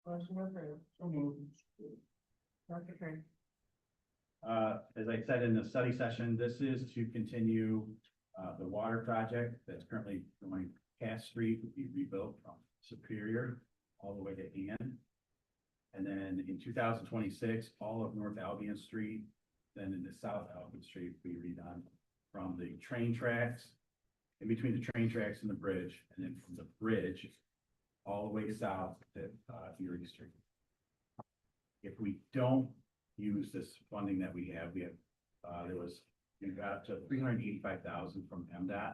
Motion approved. So moved. Dr. Kern. As I said in the study session, this is to continue, the water project that's currently going Cass Street will be rebuilt from Superior all the way to Ann. And then in 2026, all of North Albion Street, then in the South Albion Street will be redone from the train tracks, in between the train tracks and the bridge, and then from the bridge all the way south to, Erie Street. If we don't use this funding that we have, we got up to 385,000 from MDOT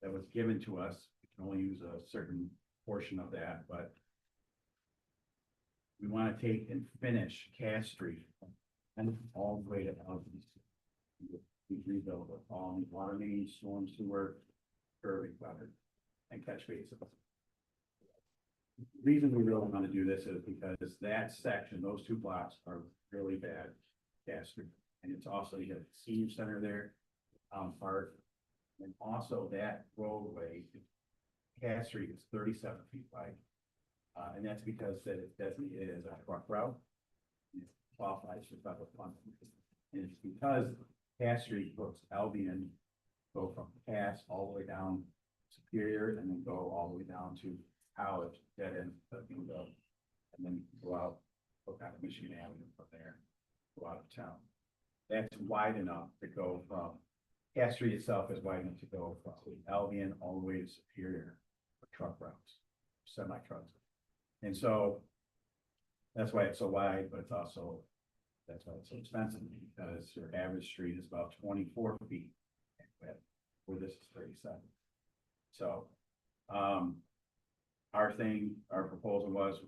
that was given to us. We can only use a certain portion of that, but we want to take and finish Cass Street and all the way to Albion. We rebuild it, all the water main, storm sewer, curbing, gutter, and catch basins. The reason we really want to do this is because that section, those two blocks are really bad Cass Street. And it's also, you have the senior center there, park. And also that roadway, Cass Street is 37 feet wide. And that's because that it designated as a truck route. It qualifies for federal funding. And it's because Cass Street hooks Albion, go from Cass all the way down Superior, and then go all the way down to College, dead end, and then go out, look out of Michigan Avenue from there, go out of town. That's wide enough to go from, Cass Street itself is wide enough to go from Albion all the way to Superior for truck routes, semi trucks. And so that's why it's so wide, but it's also, that's why it's so expensive, because your average street is about 24 feet width, where this is 37. So, our proposal was,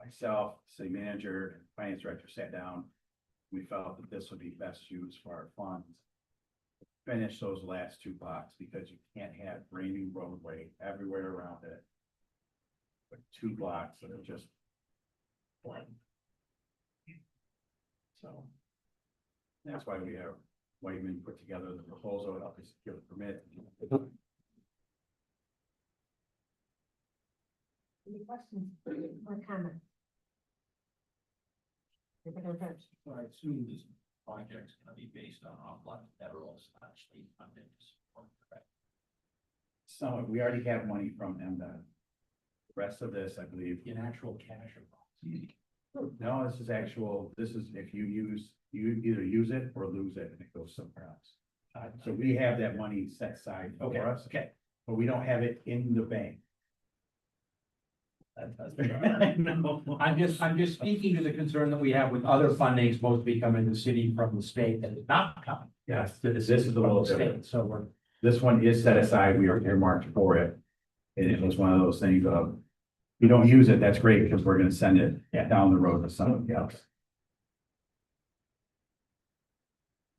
myself, city manager, and finance director sat down. We felt that this would be best used for our funds. Finish those last two blocks, because you can't have brand new roadway everywhere around it. But two blocks that are just blank. So that's why we have Whiteman put together the proposal, and help us give a permit. Any questions or comments? Well, I assume this project's gonna be based on what federal slash state funding to support, correct? So we already have money from MDOT. The rest of this, I believe, In actual cash or bonds? no, this is actual, this is if you either use it or lose it and it goes somewhere else. So we have that money set aside Okay, for us, okay. but we don't have it in the bank. No. I'm just speaking to the concern that we have with other funding supposed to be coming to the city from the state that is not coming. Yes, To the this city is the from little the state, difference. so we're. This one is set aside, we are earmarked for it. And it was one of those things of, if you don't use it, that's great, because we're gonna send it down the road to somebody else.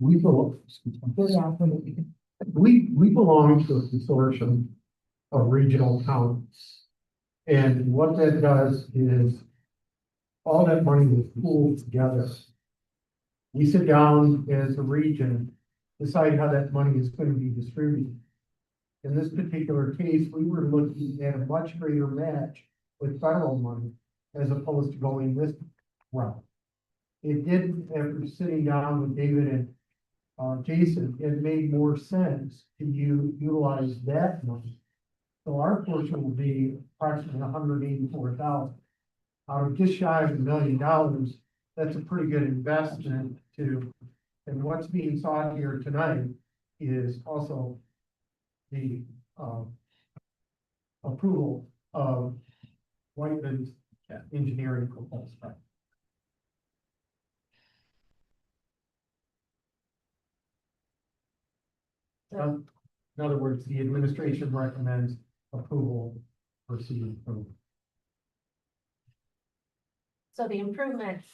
We belong, we belong to a consortium of regional counties. And what that does is all that money is pooled together. We sit down as a region, decide how that money is going to be distributed. In this particular case, we were looking at a much greater match with federal money as opposed to going this route. It did, after sitting down with David and Jason, it made more sense to utilize that money. So our portion will be approximately $184,000. Out of just shy of $1 million, that's a pretty good investment to, and what's being sought here tonight is also the approval of Whiteman's engineering proposal. In other words, the administration recommends approval for CD approval. So the improvements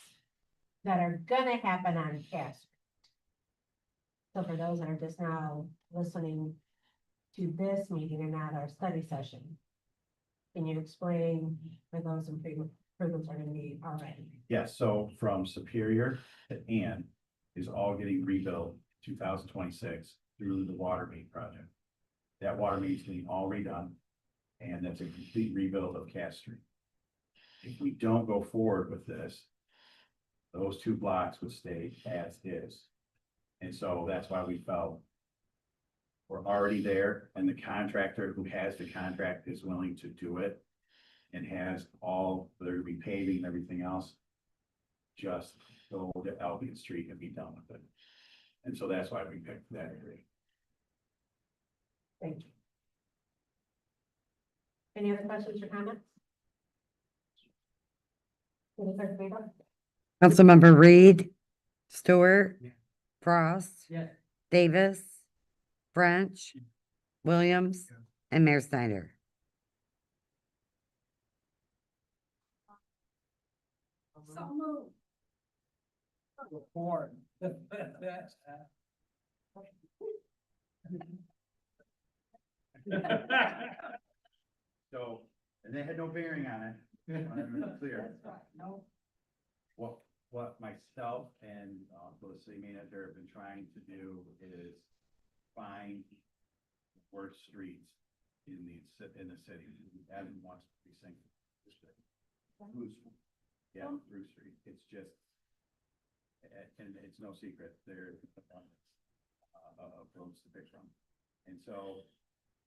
that are gonna happen on Cass Street. So for those that are just now listening to this meeting and not our study session, can you explain where those improvements are gonna be already? Yes, so from Superior to Ann is all getting rebuilt 2026 through the water main project. That water main is getting all redone, and that's a complete rebuild of Cass Street. if we don't go forward with this, those two blocks would stay as is. And so that's why we felt we're already there, and the contractor who has the contract is willing to do it and has all, they're gonna be paving and everything else. Just go to Albion Street and be done with it. And so that's why we picked that area. Thank you. Any other questions or comments? City Clerk Weaver? Councilmember Reed, Stewart, Yeah. Frost, Yeah. Davis, French, Williams, Yeah. and Mayor Snyder. So moved. Report. So, and they had no bearing on it. I wanna be clear. No. What myself and, the city manager have been trying to do is find worst streets in the city. Adam wants to be saying. Bruce, yeah, Bruce Street, it's just, and it's no secret, there's abundance of roads to pick from. And so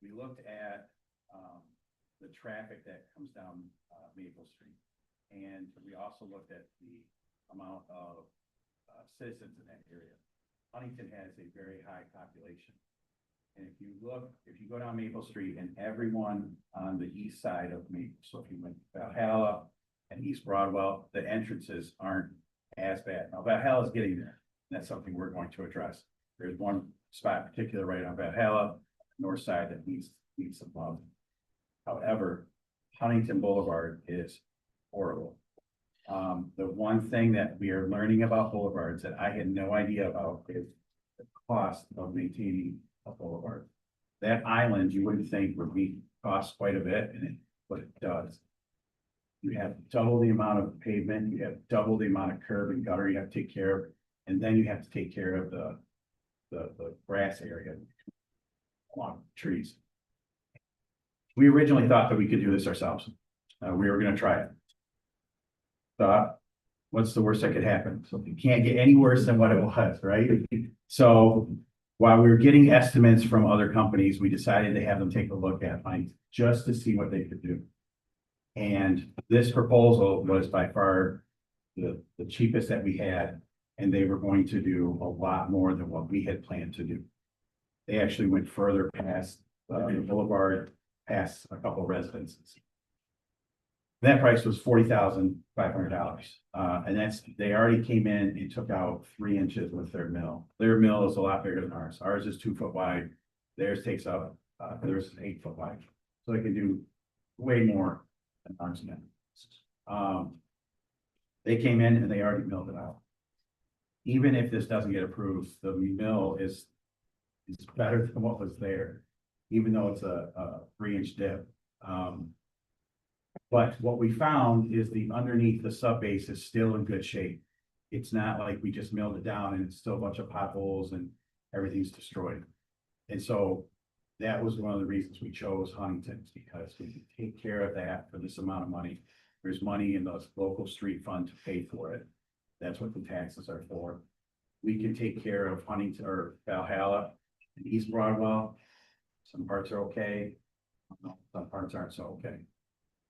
we looked at, the traffic that comes down, Maple Street. And we also looked at the amount of, citizens in that area. Huntington has a very high population. And if you go down Maple Street and everyone on the east side of Maple, so if you went to Valhalla and East Broadwell, the entrances aren't as bad. Now Valhalla is getting there. That's something we're going to address. There's one spot in particular right on Valhalla, north side, that needs some love. However, Huntington Boulevard is horrible. The one thing that we are learning about boulevards that I had no idea about is the cost of maintaining a boulevard. That island, you wouldn't think would cost quite a bit, but it does. You have double the amount of pavement, you have double the amount of curb and gutter you have to take care of, and then you have to take care of the grass area along trees. We originally thought that we could do this ourselves. We were gonna try it. Thought, what's the worst that could happen? So it can't get any worse than what it was, right? So while we were getting estimates from other companies, we decided to have them take a look at mine just to see what they could do. And this proposal was by far the cheapest that we had, and they were going to do a lot more than what we had planned to do. They actually went further past the boulevard, past a couple of residences. That price was $40,500. And they already came in and took out 3 inches with their mill. Their mill is a lot bigger than ours. Ours is 2 foot wide. Theirs takes up, theirs is 8 foot wide. So they can do way more than ours can. They came in and they already milled it out. Even if this doesn't get approved, the mill is better than what was there, even though it's a 3-inch dip. But what we found is the underneath the sub base is still in good shape. It's not like we just milled it down and it's still a bunch of potholes and everything's destroyed. And so that was one of the reasons we chose Huntington, because we can take care of that for this amount of money. There's money in the local street fund to pay for it. That's what the taxes are for. We can take care of Huntington or Valhalla and East Broadwell. Some parts are okay. Some parts aren't so okay.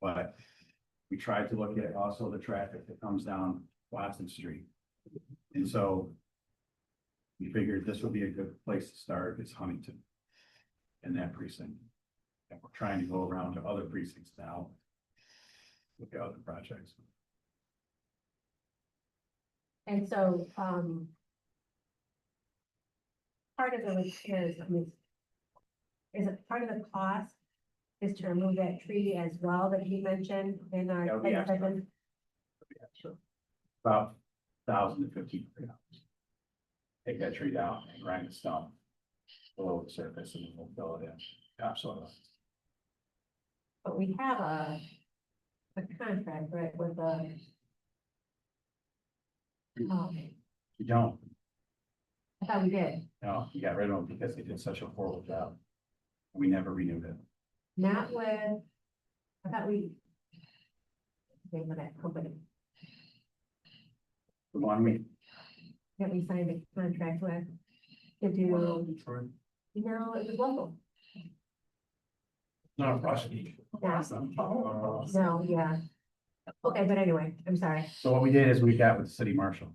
But we tried to look at also the traffic that comes down Watson Street. And so we figured this would be a good place to start, is Huntington and that precinct. And we're trying to go around to other precincts now. Look at other projects. And so, part of the repairs, is it part of the cost is to remove that tree as well that you mentioned in our. That would be extra. About $1,000 to $1,500. Take that tree down and grind the stump below the surface and then we'll fill it in topsoil. But we have a contract, right, with the. You don't, I thought we did, no, you got rid of them because they did such a horrible job. We never renewed it. not with, I thought we. name of that company The one we, that we signed a contract with to do, you know, it was local. Not a prosecution. No, yeah. Okay, but anyway, I'm sorry. so what we did is we got with the city marshal,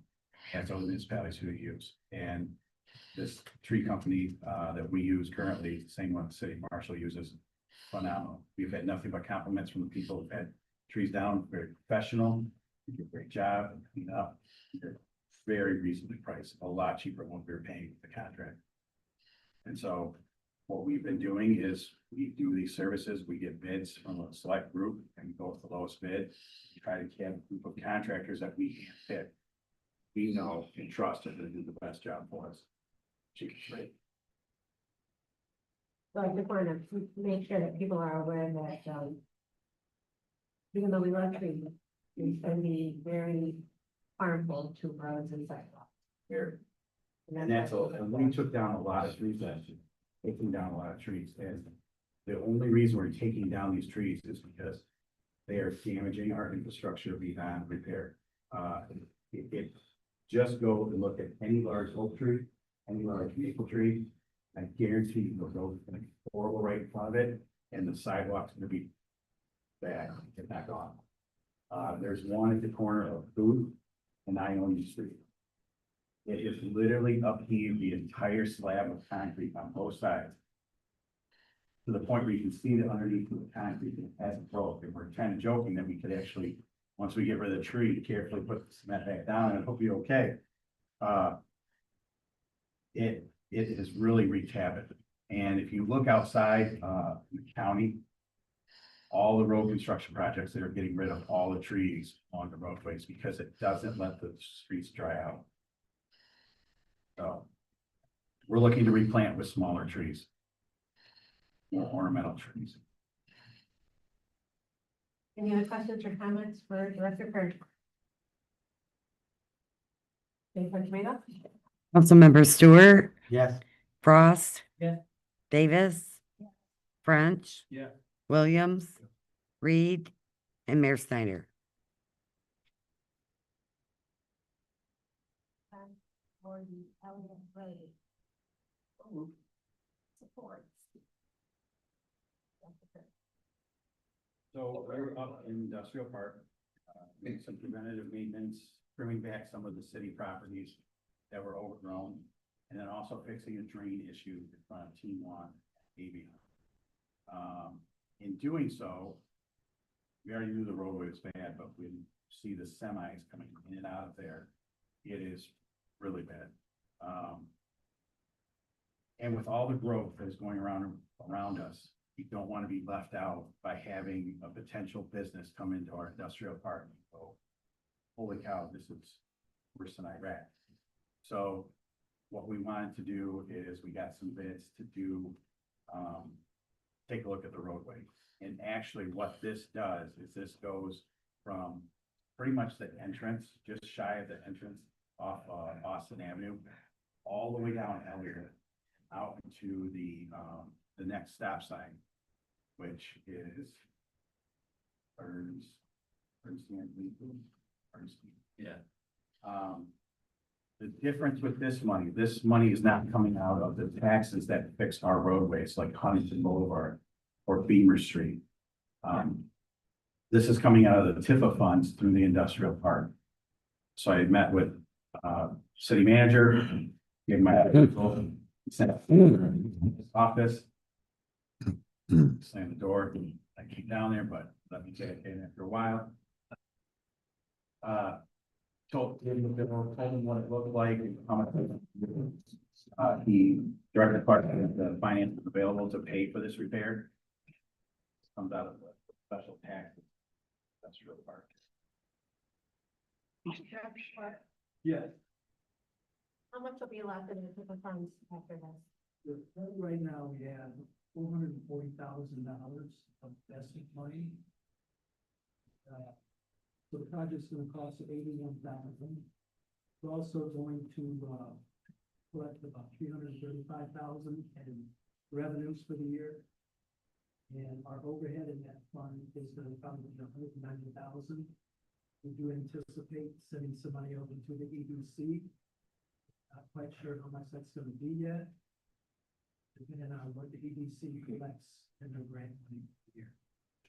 and so the municipalities who we use, and this tree company, that we use currently, same one the city marshal uses, phenomenal. We've had nothing but compliments from the people who've had trees down, very professional, you do a great job, clean up. They're very reasonably priced, a lot cheaper than what we were paying with the contract. And so what we've been doing is we do these services, we get bids from a select group and go with the lowest bid. Try to get a group of contractors that we pick. We know and trust that they do the best job for us. Cheapest rate. So I just want to make sure that people are aware that, even though we love trees, it's going to be very harmful to roads and sidewalks. Here. And that's all, and we took down a lot of trees last year, taking down a lot of trees, and the only reason we're taking down these trees is because they are damaging our infrastructure beyond repair. If just go and look at any large oak tree, any large maple tree, I guarantee you, the road is gonna be horrible right in front of it, and the sidewalk's gonna be bad, get back on. There's one at the corner of Food and Ione Street. It is literally upheaved the entire slab of concrete on both sides. To the point where you can see that underneath the concrete it hasn't broke, and we're kind of joking that we could actually, once we get rid of the tree, carefully put the cement back down and it'll be okay. It has really wreaked havoc. And if you look outside, the county, all the road construction projects, they're getting rid of all the trees on the roadways because it doesn't let the streets dry out. So we're looking to replant with smaller trees. More ornamental trees. Any other questions or comments for Director Kern? Jason Tomato? Councilmember Stewart, Yes. Frost. Yeah. Davis. French. Yeah. Williams, Reed, and Mayor Snyder. For the Elliott Road. Supports. So we're up in Industrial Park, doing some preventative maintenance, trimming back some of the city properties that were overgrown. And then also fixing a drain issue in front of Team One, Avion. In doing so, we already knew the roadway was bad, but we see the semis coming in and out of there. It is really bad. And with all the growth that is going around us, we don't want to be left out by having a potential business come into our industrial park. So, holy cow, this is worse than Iraq. So what we wanted to do is we got some bids to do, take a look at the roadway. And actually what this does is this goes from pretty much the entrance, just shy of the entrance off Austin Avenue, all the way down Elliott, out into the next stop sign, which is yeah. The difference with this money is not coming out of the taxes that fix our roadways like Huntington Boulevard or Beamer Street. This is coming out of the TIFA funds through the industrial park. So I met with city manager, gave my sent his office, slammed the door. I came down there, but let me say it came after a while. Told him the bill, told him what it looked like, and how much. He directed part of the finance available to pay for this repair. Comes out of the special tax. Industrial park. Yes, How much will be left in the different funds after this? right now we have $440,000 of vested money. So the project's gonna cost $81,000. We're also going to, collect about $335,000 in revenues for the year. And our overhead in that fund is gonna probably be $190,000. We do anticipate sending some money over to the EDC. Not quite sure how much that's gonna be yet. Depending on what the EDC collects in their grant money here,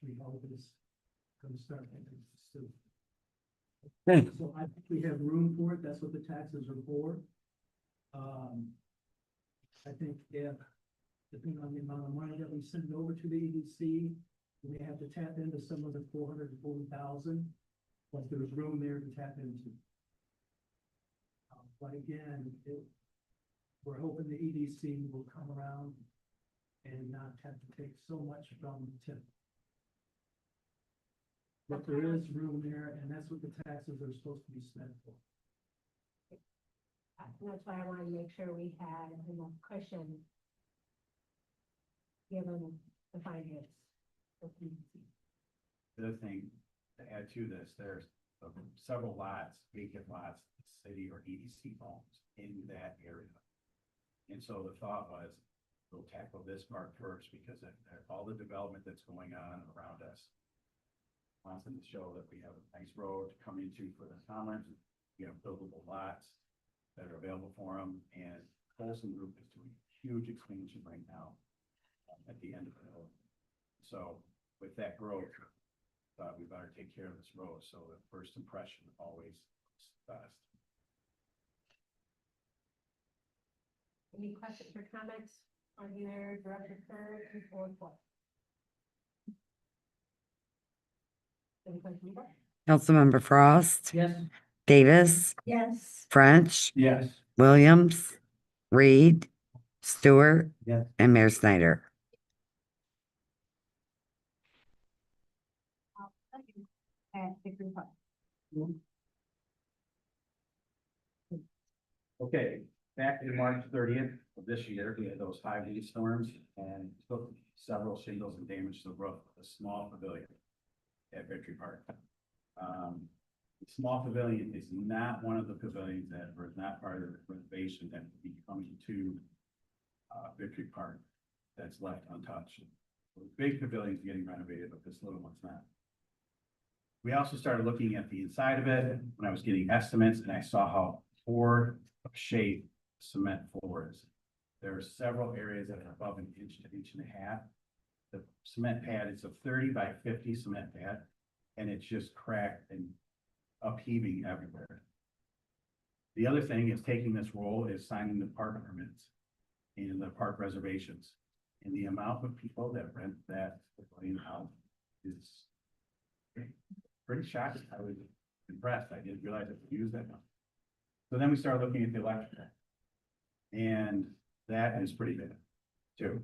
which we hope is gonna start making soon. Okay. So I think we have room for it, that's what the taxes are for. I think if, depending on the amount of money that we send over to the EDC, we have to tap into some of the 440,000, but there's room there to tap into. But again, we're hoping the EDC will come around and not have to take so much from the tip. But there is room there, and that's what the taxes are supposed to be spent for. And that's why I wanted to make sure we had enough cushion. Given the finance. of PDC. The other thing to add to this, there's several lots, vacant lots, city or EDC owns in that area. And so the thought was, we'll tackle this part first because of all the development that's going on around us. Wants them to show that we have a nice road to come into for the commons, we have buildable lots that are available for them, and Folsom Group is doing huge expansion right now at the end of the hill. So with that growth, we better take care of this road, so the first impression always is best. Any questions or comments on your Director Kerr or what? Any questions? Councilmember Frost, Yes. Davis, Yes. French, Yes. Williams, Reed, Stewart, Yes. and Mayor Snyder. At Hickory Park. Okay, back in March 30th of this year, we had those 5 heat storms and took several shingles and damaged the roof of a small pavilion at Victory Park. The small pavilion is not one of the pavilions that was not part of the renovation that will be coming to Victory Park that's left untouched. The big pavilion's getting renovated, but this little one's not. We also started looking at the inside of it when I was getting estimates, and I saw how poor of shape cement floor is. There are several areas that are above an inch to inch and a half. The cement pad is a 30 by 50 cement pad, and it's just cracked and upheaving everywhere. The other thing is taking this role is signing the park permits and the park reservations. And the amount of people that rent that pavilion out is pretty shocking. I was impressed. I didn't realize it could use that much. So then we started looking at the electrical. And that is pretty bad too.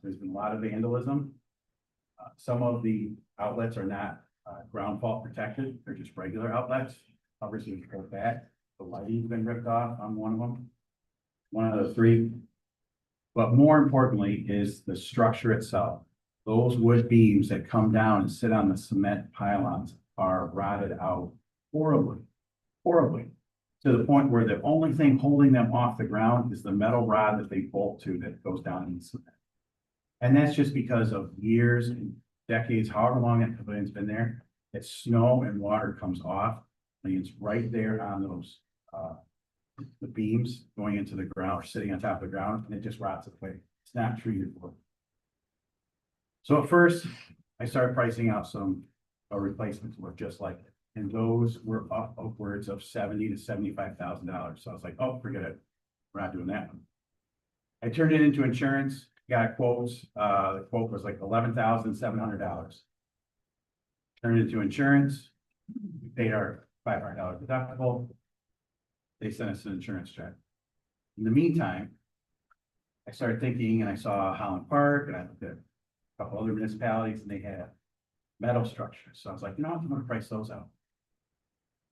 There's been a lot of vandalism. Some of the outlets are not ground fault protected. They're just regular outlets. Covers are pulled back. The lighting's been ripped off on one of them. One of the 3. But more importantly is the structure itself. Those wood beams that come down and sit on the cement pylons are rotted out horribly, horribly. To the point where the only thing holding them off the ground is the metal rod that they bolt to that goes down in the cement. And that's just because of years and decades, however long that pavilion's been there, that snow and water comes off. And it's right there on those, the beams going into the ground or sitting on top of the ground, and it just rots away. It's not treated for. So at first, I started pricing out some replacements were just like it. And those were upwards of $70,000 to $75,000. So I was like, oh, forget it. We're not doing that one. I turned it into insurance, got quotes. The quote was like $11,700. Turned it into insurance. We paid our $500 deductible. They sent us an insurance check. In the meantime, I started thinking, and I saw Holland Park, and I looked at a couple other municipalities, and they had metal structures. So I was like, you know what, I'm gonna price those out.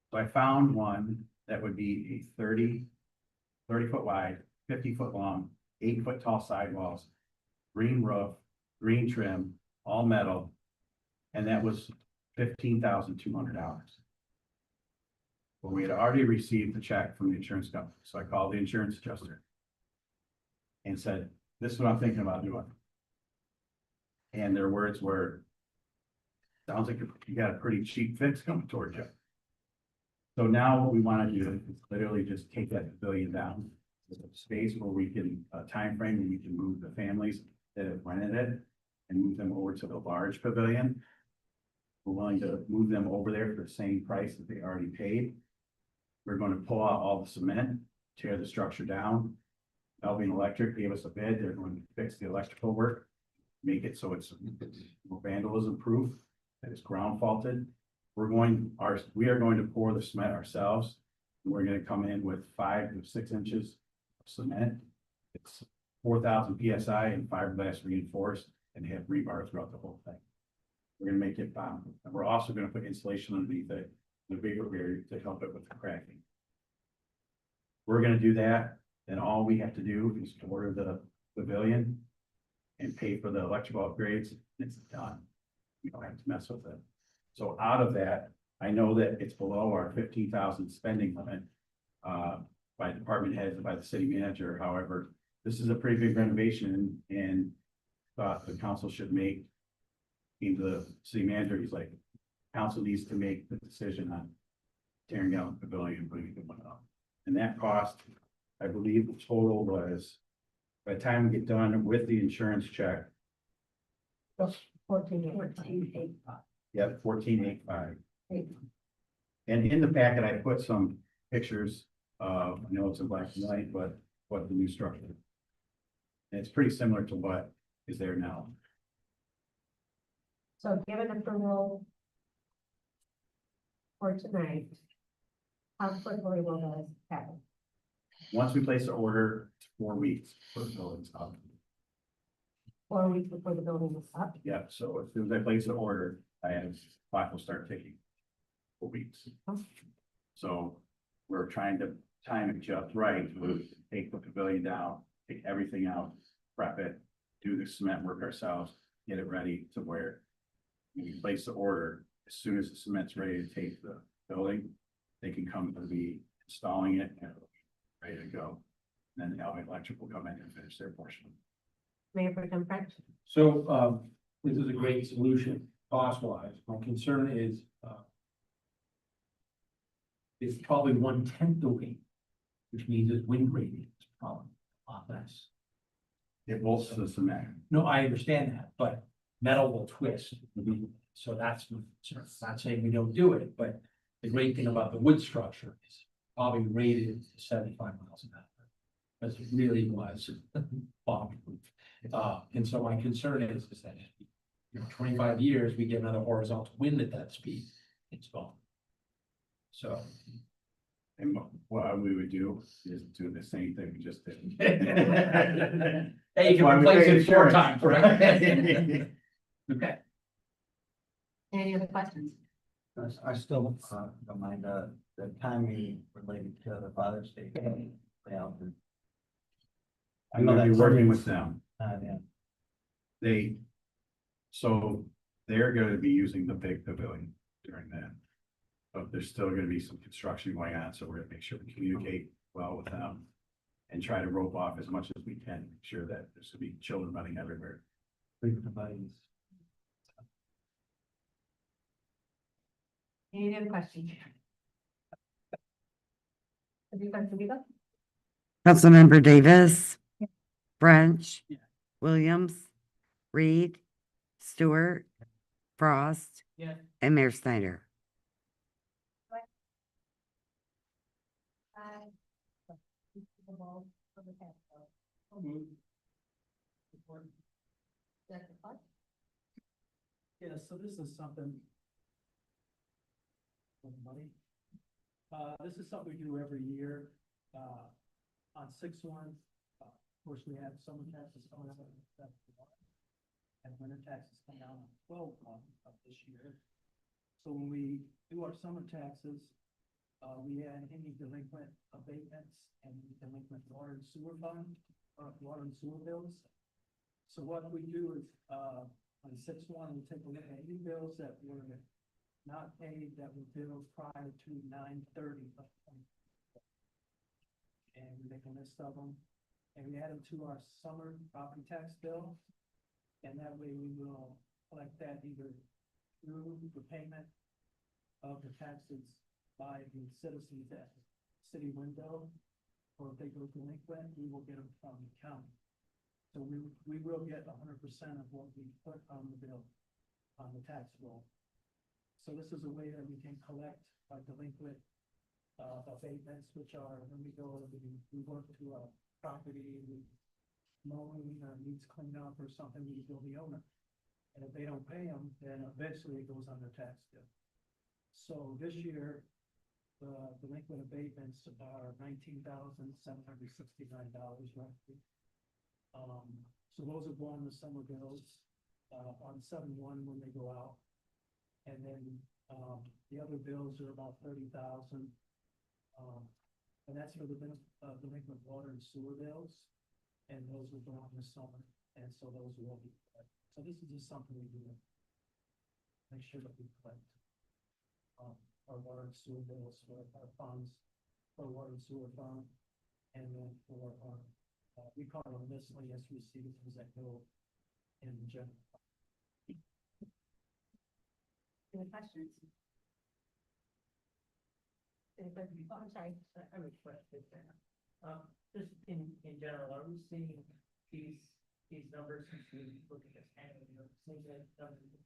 So I found one that would be a 30 foot wide, 50 foot long, 8 foot tall sidewalls, green roof, green trim, all metal. And that was $15,200. Well, we had already received the check from the insurance company. So I called the insurance adjuster and said, this is what I'm thinking about doing. And their words were, Sounds like you got a pretty cheap fix coming towards you. So now what we wanna do is literally just take that pavilion down. There's a space where we can, a time frame where we can move the families that have rented it and move them over to the large pavilion. We're willing to move them over there for the same price that they already paid. We're gonna pull out all the cement, tear the structure down. Albion Electric gave us a bid, they're going to fix the electrical work, make it so it's more vandalism proof, that it's ground faulted. We are going to pour the cement ourselves. We're gonna come in with 5 to 6 inches of cement. It's 4,000 PSI and fiberglass reinforced and have rebar throughout the whole thing. We're gonna make it bomb, and we're also gonna put insulation underneath it, the bigger barrier to help it with the cracking. We're gonna do that, then all we have to do is order the pavilion and pay for the electrical upgrades, and it's done. You don't have to mess with it. So out of that, I know that it's below our 15,000 spending limit by department heads and by the city manager. However, this is a pretty big renovation and thought the council should make. Came to the city manager, he's like, council needs to make the decision on tearing down the pavilion and putting a good one up. And that cost, I believe the total was, by the time we get done with the insurance check, 14. yep, 1485. And in the packet, I put some pictures of, I know it's in black and white, but what the new structure. And it's pretty similar to what is there now. So given approval for tonight, how quickly will this happen? Once we place the order, it's 4 weeks for the building's up. 4 weeks before the building is up? Yeah, so as soon as I place the order, I have, clock will start ticking. 4 weeks. So we're trying to time it just right, to take the pavilion down, take everything out, prep it, do the cement work ourselves, get it ready to where when we place the order, as soon as the cement's ready to take the building, they can come to be installing it and ready to go. And then the Albion Electric will come in and finish their portion. Mayor Pro Tem French? So, this is a great solution cost wise. My concern is, it's probably 1/10 the weight, which means its wind rating is probably a lot less. It bolts the cement. No, I understand that, but metal will twist. So that's, not saying we don't do it, but the great thing about the wood structure is probably rated to 75 miles an hour. Because it really was bomb-proof. And so my concern is that, 25 years, we get another horizontal wind at that speed, it's gone. So. And what we would do is do the same thing we just did. Hey, you Why can we replace pay it 4 insurance. times, right? Okay. Any other questions? I still don't mind the timing related to the Father's Day. Yeah. I'm gonna be working with them. Yeah. So they're gonna be using the big pavilion during that. But there's still gonna be some construction going on, so we're gonna make sure we communicate well with them. And try to rope off as much as we can, make sure that there's gonna be children running everywhere. Any other questions? Have you got to be Councilmember Davis. French. Yeah. Williams. Reed. Stewart. Frost. Yeah. And Mayor Snyder. Yeah, so this is something. Money. This is something we do every year, on 6/1. Of course, we have summer taxes coming out. And winter taxes come down on 12/1 of this year. So when we do our summer taxes, we add any delinquent abatements and delinquent water and sewer fund, water and sewer bills. So what we do is, on 6/1, we take a look at any bills that were not paid, that were billed prior to 9/30 of 2024. And we make a list of them, and we add them to our summer property tax bill. And that way we will collect that either through the payment of the taxes by the citizens at city window, or if they go delinquent, we will get them from the county. So we will get 100% of what we put on the bill, on the tax roll. So this is a way that we can collect our delinquent abatements, which are when we go, we work to a property, we mowing or needs cleanup or something, we bill the owner. And if they don't pay them, then eventually it goes on their tax bill. So this year, the delinquent abatements are $19,769 roughly. So those are going to summer bills, on 7/1 when they go out. And then, the other bills are about 30,000. And that's for the delinquent water and sewer bills. And those will go on this summer, and so those will be collected. So this is just something we do to make sure that we collect our water and sewer bills for our funds, for water and sewer fund, and then for our, we call them miscellaneous receipts that go in the general. Any questions? Any questions? Oh, I'm sorry. I have a question. Just in general, are we seeing these numbers, since we look at this annually, you know, seeing that numbers?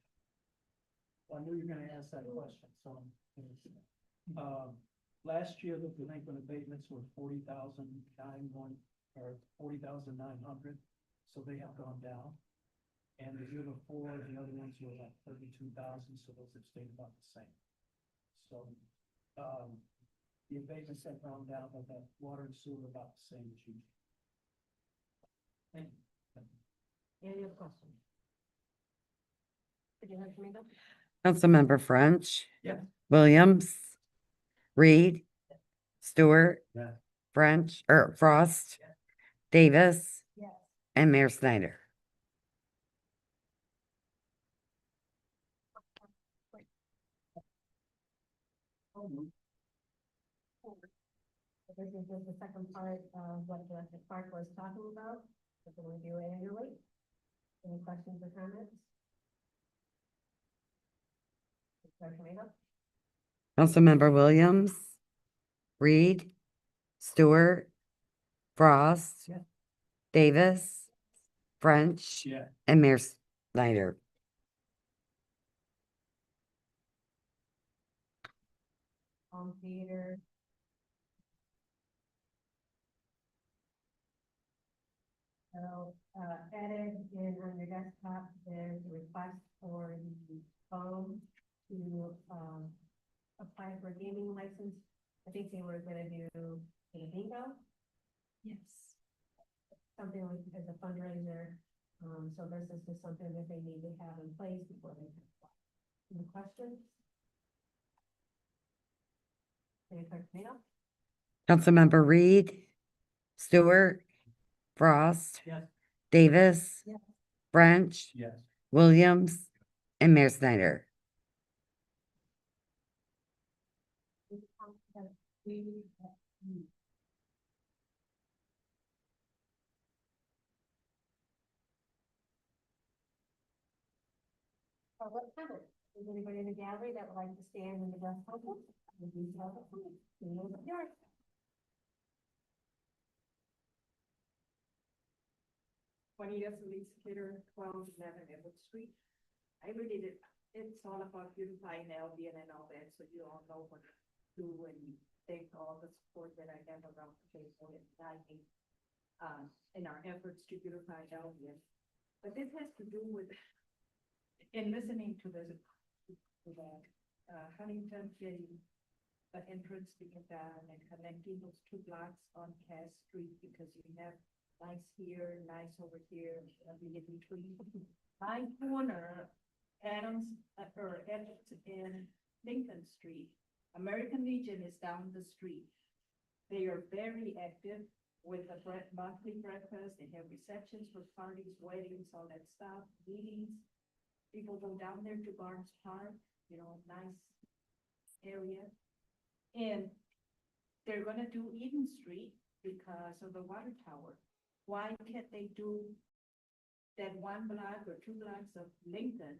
Well, I knew you were gonna ask that question, so. Last year, the delinquent abatements were 40,900, so they have gone down. And the year before, the other ones were like 32,000, so those have stayed about the same. So, the abatements have gone down, but the water and sewer are about the same as usual. Thank you. Any other questions? Did you hear from me though? Councilmember French. Yeah. Williams. Reed. Stewart. Yeah. French, or Frost. Davis. Yes. And Mayor Snyder. This is just the second part of what Director Clark was talking about. We're going to do it annually. Any questions or comments? Director Tomato? Councilmember Williams. Reed. Stewart. Frost. Yeah. Davis. French. Yeah. And Mayor Snyder. Theater. So, added in on your desktop, there's a request for the phone to, apply for a gaming license. I think they were gonna do a bingo. Yes. Something like as a fundraiser, so this is just something that they need to have in place before they can apply. Any questions? Any questions? Councilmember Reed. Stewart. Frost. Yes. Davis. Yes. French. Yes. Williams. And Mayor Snyder. Public comment. Is anybody in the gallery that would like to stand in the dust podium? Juanita Solis Kidder, 1211 Edward Street. I really did, it's all about beautifying Albion and all that, so you all know what to do and thank all the support that I have around the table and guiding in our efforts to beautify Albion. But this has to do with, in listening to the Huntington getting the entrance to get down and connecting those two blocks on Cass Street, because you have nice here, nice over here, in between. My corner, Adams, or Edwards and Lincoln Street, American Legion is down the street. They are very active with the monthly breakfast. They have receptions for parties, weddings, all that stuff, meetings. People go down there to Barnes Park, you know, nice area. And they're gonna do Eden Street because of the water tower. Why can't they do that 1 block or 2 blocks of Lincoln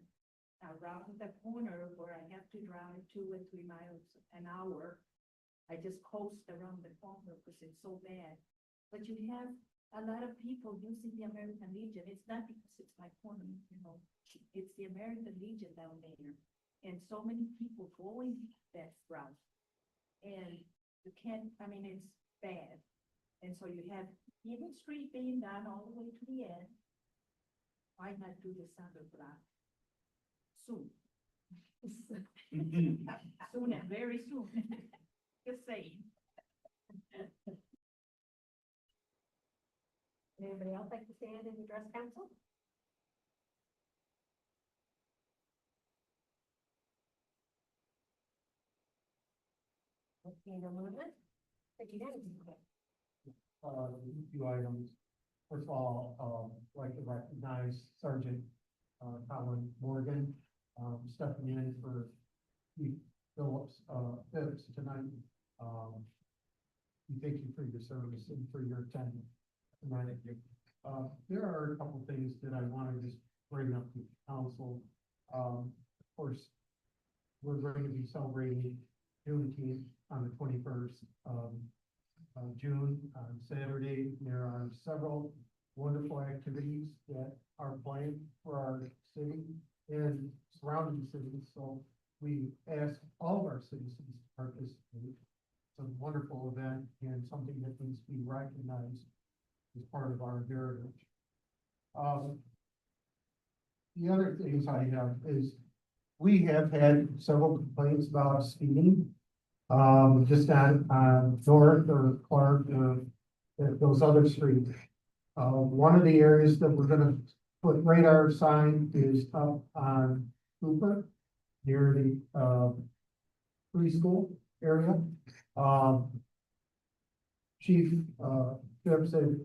around the corner where I have to drive 2 or 3 miles an hour. I just coast around the corner because it's so bad. But you have a lot of people using the American Legion. It's not because it's my corner, you know. It's the American Legion down there. And so many people going that route. And you can't, I mean, it's bad. And so you have Eden Street being done all the way to the end. Why not do the Sandra block soon? Soon and very soon. Just saying. Anybody else like to stand and address council? Okay, no movement. Thank you, Dennis. A few items. First of all, like to recognize Sergeant Colin Morgan, stepping in for Chief Phillips tonight. We thank you for your service and for your attendance tonight. There are a couple things that I want to just bring up to council. Of course, we're going to be celebrating Juneteenth on the 21st of June on Saturday. There are several wonderful activities that are planned for our city and surrounding cities. So we ask all of our citizens to participate. It's a wonderful event and something that needs to be recognized as part of our heritage. The other things I have is we have had several complaints about speeding. Just on North or Clark or those other streets. One of the areas that we're gonna put radar sign is up on Cooper, near the preschool area. Chief Phipps had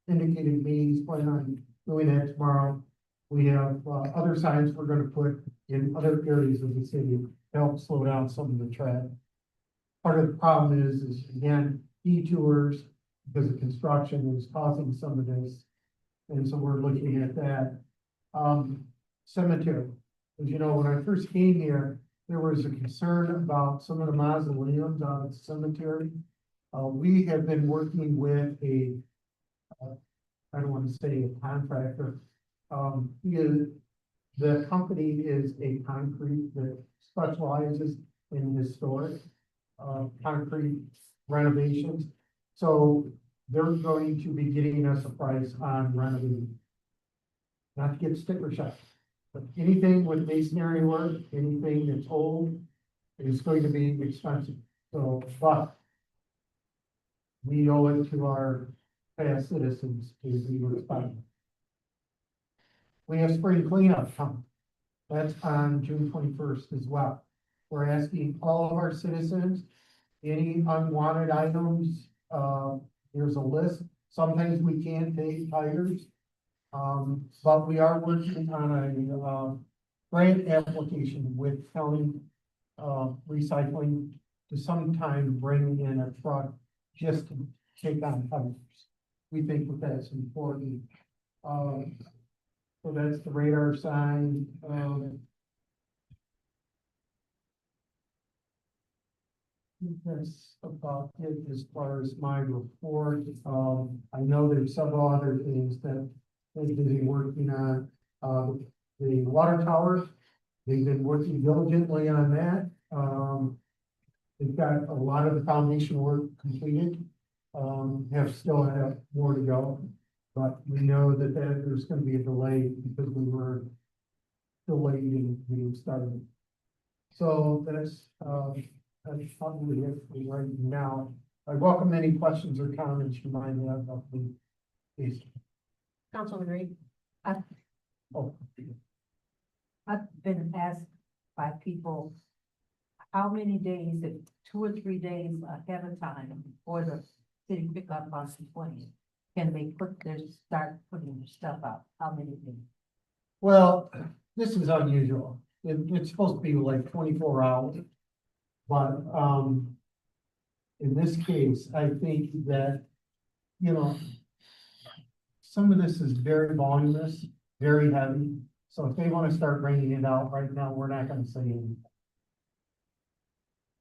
indicated to me he's planning on doing that tomorrow. We have other signs we're gonna put in other areas of the city to help slow down some of the traffic. Part of the problem is again, detours because of construction is causing some of this. And so we're looking at that. Cemetery, as you know, when I first came here, there was a concern about some of the mausoleums out at the cemetery. We have been working with I don't want to say a contractor. The company is a concrete that specializes in historic concrete renovations. So they're going to be getting us a price on renovating. Not to get sticker shock, but anything with masonry work, anything that's old is going to be expensive. So, but we owe it to our past citizens to be responsible. We have spring cleanup coming. That's on June 21st as well. We're asking all of our citizens, any unwanted items, there's a list. Sometimes we can't take tires. But we are working on a grant application with county recycling to sometime bring in a truck just to take on tires. We think that that's important. So that's the radar sign. That's about it as far as my report. I know there's several other things that they've been working on. The water tower, they've been working diligently on that. They've got a lot of the foundation work completed. Still have more to go, but we know that there's going to be a delay because we were delayed in getting started. So that's probably it for right now. I welcome any questions or comments you might have about the case. Councilman Reed, Oh, I've been asked by people how many days, if 2 or 3 days ahead of time before the city pickup on the 20th, can they start putting their stuff out? How many days? well, this is unusual. It's supposed to be like 24 hours. But, in this case, I think that, you know, some of this is very voluminous, very heavy. So if they wanna start bringing it out right now, we're not gonna say anything.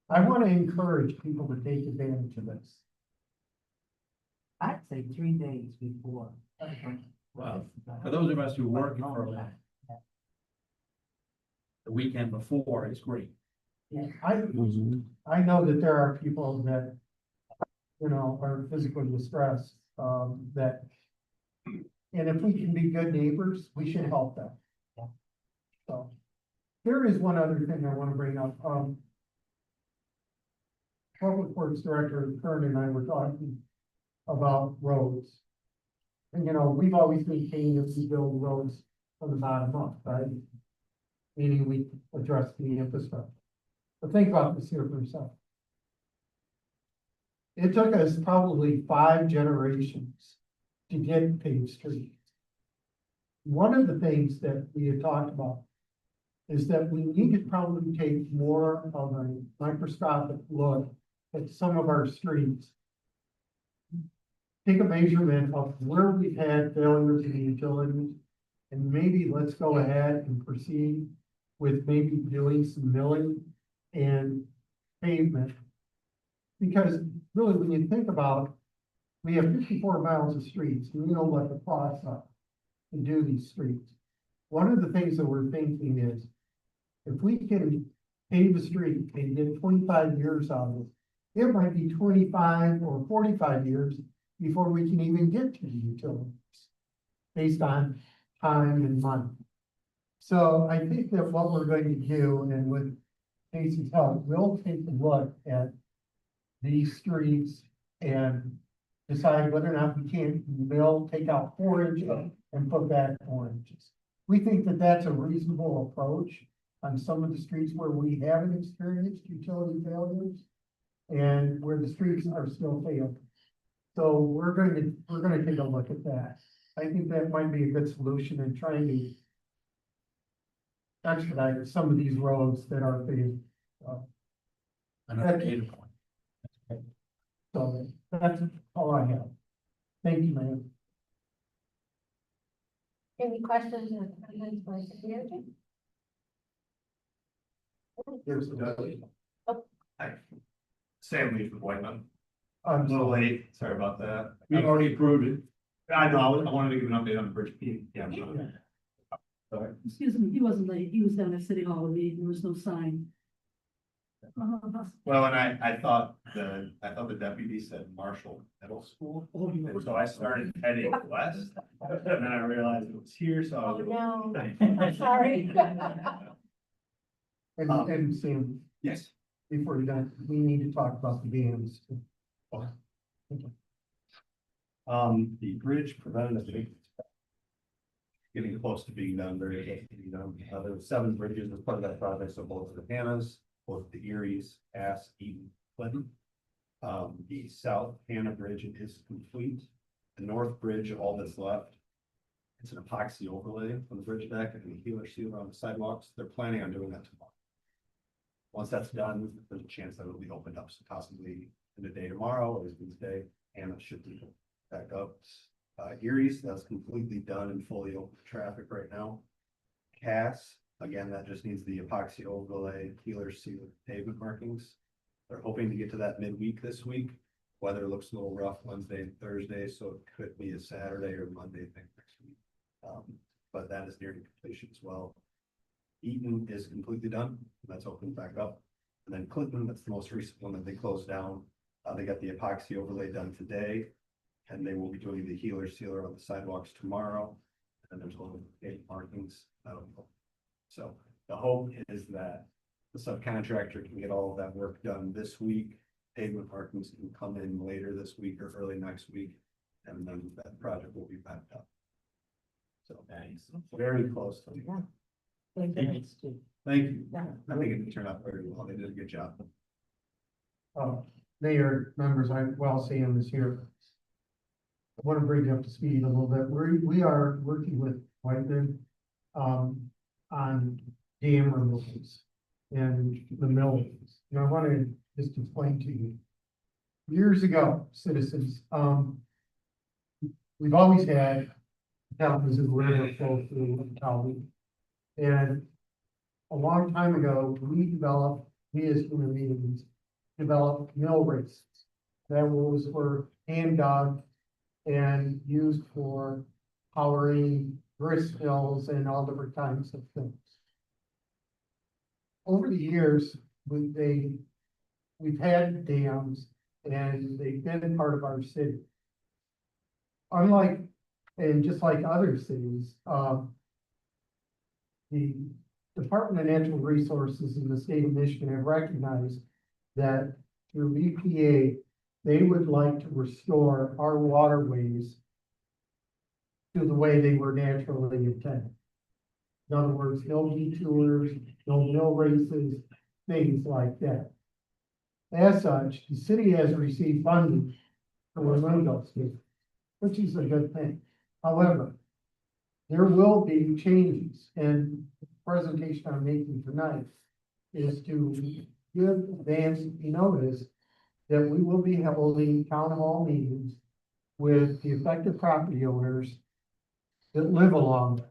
I wanna encourage people to take advantage of this. I'd say 3 days before. Well, for those of us who work for a living, the weekend before is great. I know that there are people that, you know, are physically distressed, that. And if we can be good neighbors, we should help them. So, there is one other thing I wanna bring up, Public Works Director Kern and I were talking about roads. And, you know, we've always maintained that we build roads from the bottom up, right? Meaning we address the infrastructure. But think about this here for a second. It took us probably 5 generations to get paved streets. One of the things that we had talked about is that we need to probably take more of a microscopic look at some of our streets. Take a measurement of where we've had failures in the utilities, and maybe let's go ahead and proceed with maybe doing some milling and pavement. Because really, when you think about, we have 54 miles of streets, and we know what the costs are to do these streets. One of the things that we're thinking is, if we can pave a street and get 25 years out of it, it might be 25 or 45 years before we can even get to the utilities, based on time and money. So I think that what we're going to do, and with Casey's help, we'll take a look at these streets and decide whether or not we can take out 4 inches and put back 4 inches. We think that that's a reasonable approach on some of the streets where we haven't experienced utility failures and where the streets are still failing. So we're gonna take a look at that. I think that might be a good solution in trying to expedite some of these roads that are paved. Another data point. So that's all I have. Thank you, Mayor. Any questions or comments by Secretary? Sam Lee from Whiteman. I'm A little late, sorry about that. We've already approved it. I know, I wanted to give an update on the bridge. Yeah, I'm sorry. Sorry. Excuse me, he wasn't late, he was down at City Hall meeting, there was no sign. Well, and I thought the deputy said Marshall Middle School, Oh, you and so I started heading west, and then I realized it was here, so I Oh, was. no, I'm sorry. And Sam, Yes. before you're done, we need to talk about the dams. The bridge preventative maintenance. Getting close to being done, very close to being done. There were 7 bridges as part of that project, so both the Hannahs, both the Eries, Cass, Eaton, Clinton. The South Hannah Bridge is complete. The North Bridge, all that's left. It's an epoxy overlay on the bridge deck and the healer sealer on the sidewalks. They're planning on doing that tomorrow. Once that's done, there's a chance that it'll be opened up, so possibly in the day tomorrow or Wednesday, and it should be back up. Eries, that's completely done and fully open to traffic right now. Cass, again, that just needs the epoxy overlay, healer sealer, pavement markings. They're hoping to get to that midweek this week. Weather looks a little rough Wednesday and Thursday, so it could be a Saturday or Monday thing next week. But that is nearing completion as well. Eaton is completely done, that's opened back up. And then Clinton, that's the most recent one that they closed down. They got the epoxy overlay done today, and they will be doing the healer sealer on the sidewalks tomorrow. And there's a little bit of markings. So the hope is that the subcontractor can get all of that work done this week. Pavement markings can come in later this week or early next week, and then that project will be backed up. So very close to. Thank you. I think it turned out very well. They did a good job. Mayor, members, Sam is here. I want to bring you up to speed a little bit. We are working with Whiteman on dam removals and the millings. And I want to just explain to you. Years ago, citizens, we've always had Kalamazoo River flow through Cali. And a long time ago, we as human beings, developed mill races. That was were hand dug and used for powering grist mills and all different kinds of things. Over the years, we've had dams and they've been part of our city. Unlike, and just like other cities, the Department of Natural Resources in the state of Michigan have recognized that through EPA, they would like to restore our waterways to the way they were naturally intended. In other words, no detours, no mill races, things like that. As such, the city has received funding for a window scheme, which is a good thing. However, there will be changes, and the presentation I'm making tonight is to give advance notice that we will be holding town hall meetings with the affected property owners that live along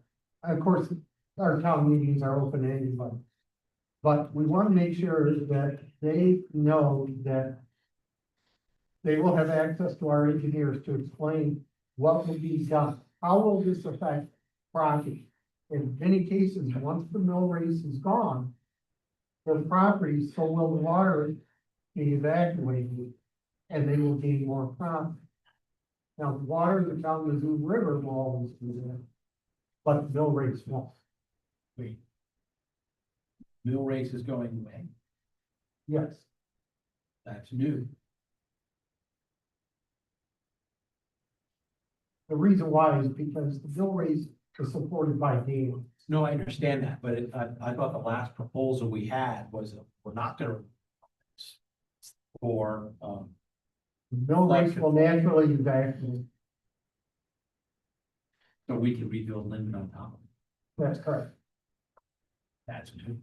there. Of course, our town meetings are open to anybody. But we want to make sure that they know that they will have access to our engineers to explain what will be done. How will this affect property? In many cases, once the mill race is gone, the property, so will the water be evacuated and they will gain more profit. Now, the water that down the Zoo River will always be there, but the mill race won't. Wait. Mill race is going away. Yes, That's new. the reason why is because the mill race is supported by dams. No, I understand that, but I thought the last proposal we had was that we're not gonna. For, The mill race will naturally evacuate. so we can rebuild Linden on top of it. That's correct. That's new.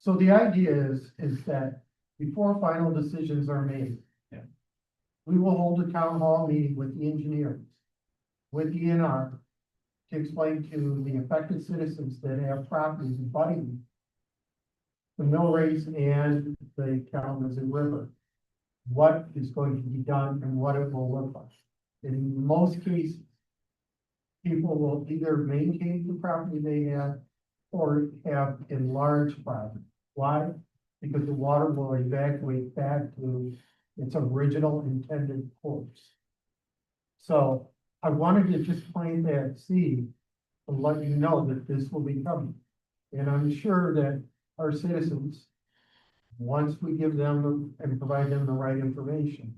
So the idea is that before final decisions are made. Yeah. We will hold a town hall meeting with the engineers, with DNR, to explain to the affected citizens that have properties abutting the mill race and the Kalamazoo River, what is going to be done and what it will look like. In most cases, people will either maintain the property they have or have enlarged property. Why? Because the water will evacuate back to its original intended course. So I wanted to just plant that seed to let you know that this will be coming. And I'm sure that our citizens, once we give them and provide them the right information,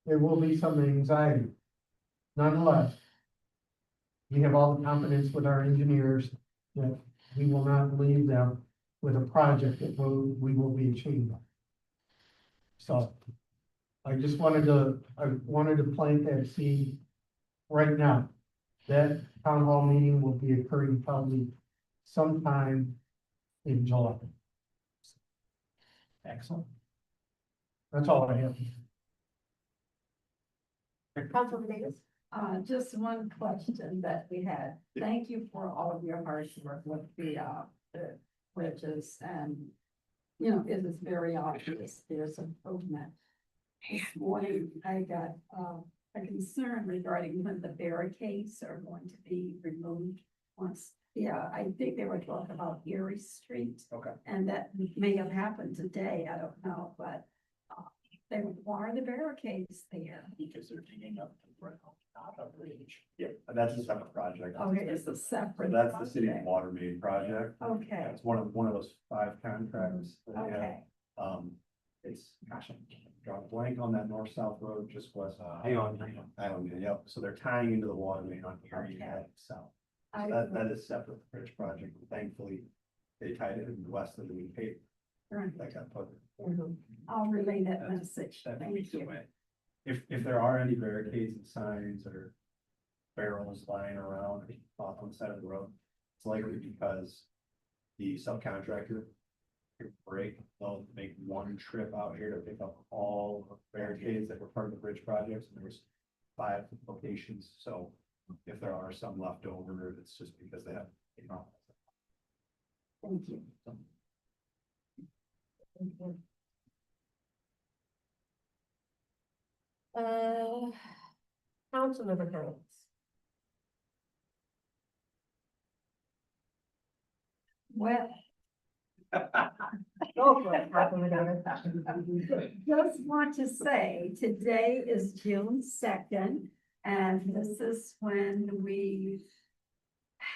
there will be some anxiety. Nonetheless, we have all the confidence with our engineers that we will not leave them with a project that we will be achieving. So I wanted to plant that seed right now. That town hall meeting will be occurring probably sometime in July. Excellent. That's all I have. Councilman Davis? Just one question that we had. Thank you for all of your hard work with the bridges and, you know, it is very obvious there's improvement. This morning, I got, a concern regarding when the barricades are going to be removed once. Yeah, I think they were talking about Erie Street. Okay. And that may have happened today, I don't know, but why are the barricades there? Because they're digging up the ground, not a bridge. Yeah, that's a separate project. Okay, it's a separate. That's the city project. water main project. Okay, It's one of those 5 contracts. that they have. okay, It's, gosh, I'm drawing a blank on that north-south road, just west. Hang on. Island, yep, so they're tying into the water main on Erie Okay. and south. I, That is separate bridge project, thankfully, they tied it in west of the new paper, right. that got put. I'll relay that message. That Thank weeks you. away. If there are any barricades and signs or barrels lying around off on the side of the road, it's likely because the subcontractor could break, they'll make one trip out here to pick up all the barricades that were part of the bridge projects, and there was 5 locations, so if there are some left over, it's just because they have, Thank you. Uh, Councilmember comments. Well, Go for it, Councilmember. just want to say, today is June 2nd, and this is when we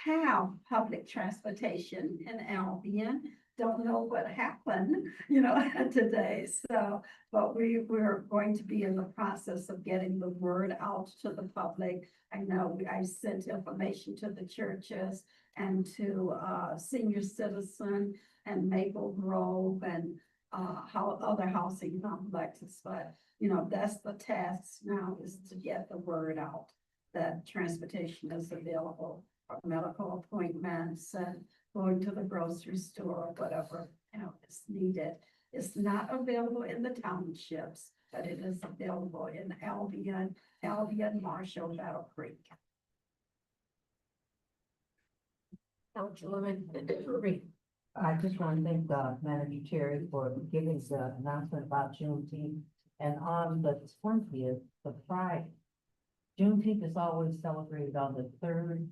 have public transportation in Albion. Don't know what happened, today, but we're going to be in the process of getting the word out to the public. I know I sent information to the churches and to senior citizen and Maple Grove and how other housing complexes, but that's the task now, is to get the word out that transportation is available for medical appointments and going to the grocery store or whatever, is needed. It's not available in the townships, but it is available in Albion, Marshall, Battle Creek. Councilwoman Reed. I just want to thank Manager Terry for giving the announcement about Juneteenth. And on the 20th, the Friday, Juneteenth is always celebrated on the third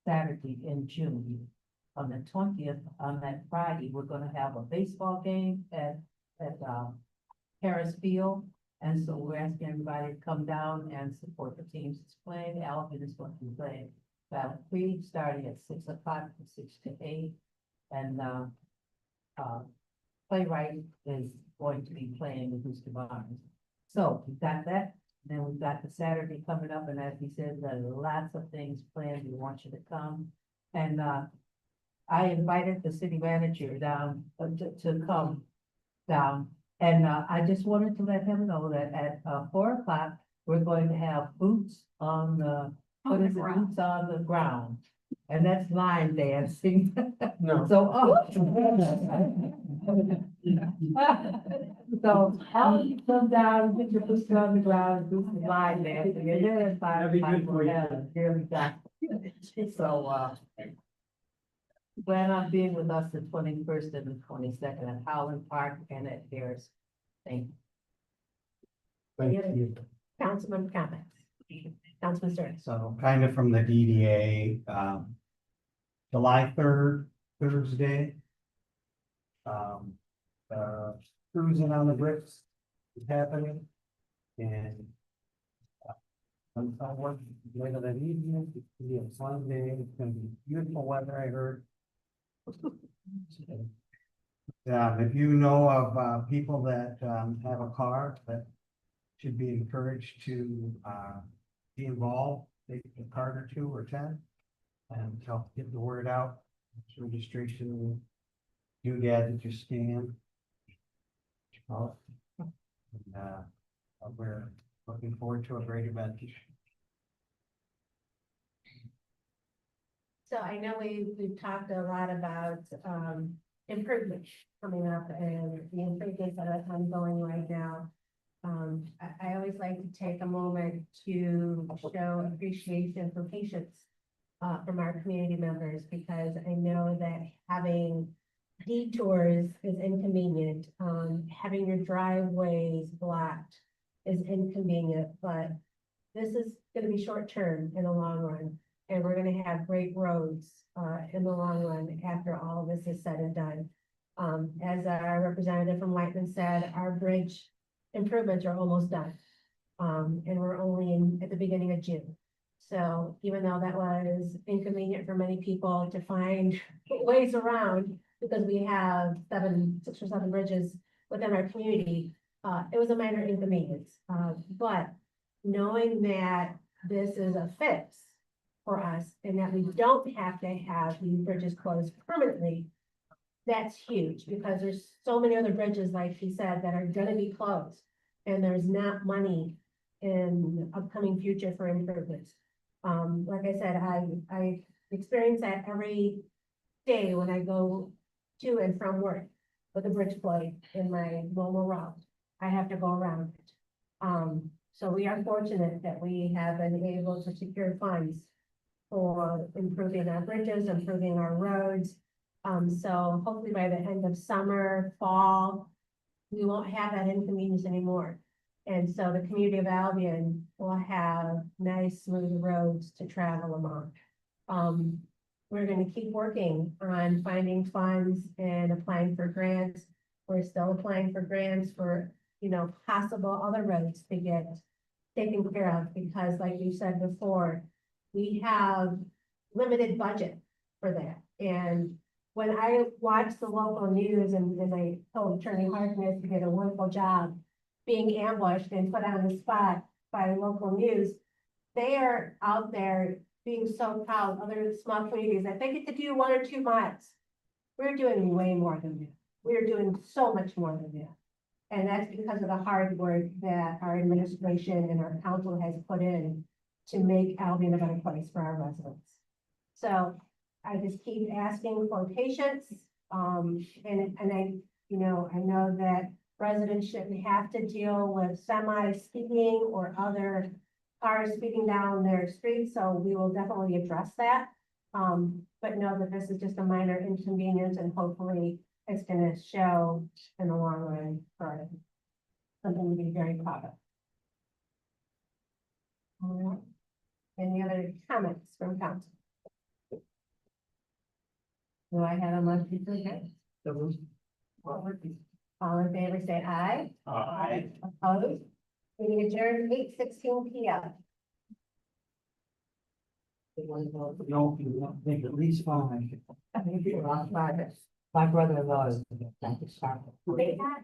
Saturday in June. On the 20th, on that Friday, we're gonna have a baseball game at Harris Field. And so we're asking everybody to come down and support the teams that's playing. Alvin is going to be playing Battle Creek, starting at 6 o'clock from 6 to 8. And Playwright is going to be playing with Brewster Barnes. So we've got that. Then we've got the Saturday coming up, and as he said, there are lots of things planned. We want you to come. And I invited the city manager down to come down. And I just wanted to let him know that at 4 o'clock, we're going to have boots on the, On the boots ground. on the ground. And that's line dancing. No. So, so I'll come down, get your boots on the ground, do some line dancing, and then it's That'd be good for you. Really got. So, plan on being with us the 21st and the 22nd at Howland Park and at Harris. Thank you. Thank you. Councilman comments. Councilman Stern. So kind of from the DDA, July 3rd, Thursday. Cruising on the bricks is happening. And I'm working later that evening, it's gonna be a fun day, it's gonna be beautiful weather, I heard. If you know of people that have a car that should be encouraged to be involved, take a card or 2 or 10 and help get the word out. It's registration, doodad that you scan. And we're looking forward to a great event. So I know we've talked a lot about improvements coming up and the improvements that are ongoing right now. I always like to take a moment to show appreciation for patience from our community members, because I know that having detours is inconvenient. Having your driveways blocked is inconvenient, but this is gonna be short term in the long run. And we're gonna have great roads in the long run after all of this is said and done. As our representative from Whiteman said, our bridge improvements are almost done. And we're only at the beginning of June. So even though that was inconvenient for many people to find ways around, because we have 6 or 7 bridges within our community, it was a minor inconvenience. But knowing that this is a fix for us and that we don't have to have these bridges closed permanently, that's huge, because there's so many other bridges, like he said, that are gonna be closed. And there's not money in the upcoming future for improvements. Like I said, I experience that every day when I go to and from work with a bridge blade in my normal route. I have to go around it. So we are fortunate that we have been able to secure funds for improving our bridges, improving our roads. So hopefully by the end of summer, fall, we won't have that inconvenience anymore. And so the community of Albion will have nice smooth roads to travel along. We're gonna keep working on finding funds and applying for grants. We're still applying for grants for, possible other roads to get taken care of, because like you said before, we have limited budget for that. And when I watch the local news and I told Attorney Harkness to get a wonderful job being ambushed and put on the spot by local news, they are out there being so proud, other small communities, that they get to do 1 or 2 miles. We're doing way more than that. We're doing so much more than that. And that's because of the hard work that our administration and our council has put in to make Albion a better place for our residents. So I just keep asking for patience. And I, I know that residents shouldn't have to deal with semi speeding or other cars speeding down their streets, so we will definitely address that. But know that this is just a minor inconvenience, and hopefully it's gonna show in the long run for something to be very proud of. All right. Any other comments from council? Do I have a motion to adjourn? All in favor, say aye. Aye. Opposed? Meeting adjourned 8:16 p.m. No, you don't think at least 5. My brother-in-law is. They had-